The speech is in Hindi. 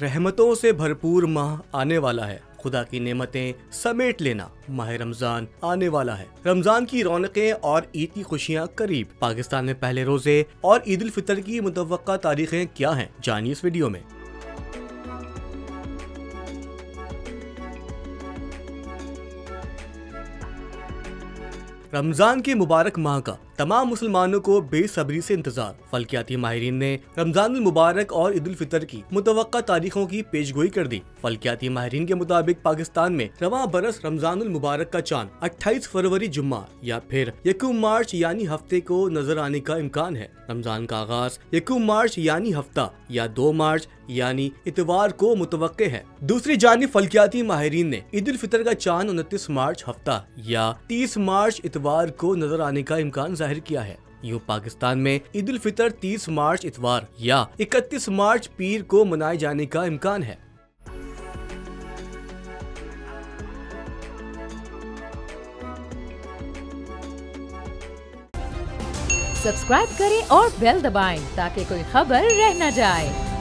रहमतों से भरपूर माह आने वाला है। खुदा की नेमतें समेट लेना, माह रमजान आने वाला है। रमजान की रौनकें और ईद की खुशियां करीब। पाकिस्तान में पहले रोजे और ईद उल फितर की मुतवक्का तारीखें क्या हैं, जानिए इस वीडियो में। रमजान के मुबारक माह का तमाम मुसलमानों को बेसब्री से इंतजार। फल्कियाती माहिरीन ने रमजान मुबारक और ईद उल फितर की मुतवक्का तारीखों की पेशगोई कर दी। फल्कियाती माहिरीन के मुताबिक पाकिस्तान में रवां बरस रमजान मुबारक का चांद 28 फरवरी जुम्मा या फिर 1 मार्च यानी हफ्ते को नजर आने का इम्कान है। रमजान का आगाज 1 मार्च यानी हफ्ता या 2 मार्च यानी इतवार को मुतवक्के है। दूसरी जानिब फल्कियाती माहिरीन ने ईद उल फितर का चांद 29 मार्च हफ्ता या 30 मार्च इतवार को नजर आने का इम्कान जाहिर किया है। यूँ पाकिस्तान में ईद उल फितर 30 मार्च इतवार या 31 मार्च पीर को मनाए जाने का इम्कान है। सब्सक्राइब करें और बेल दबाएं ताकि कोई खबर रह न जाए।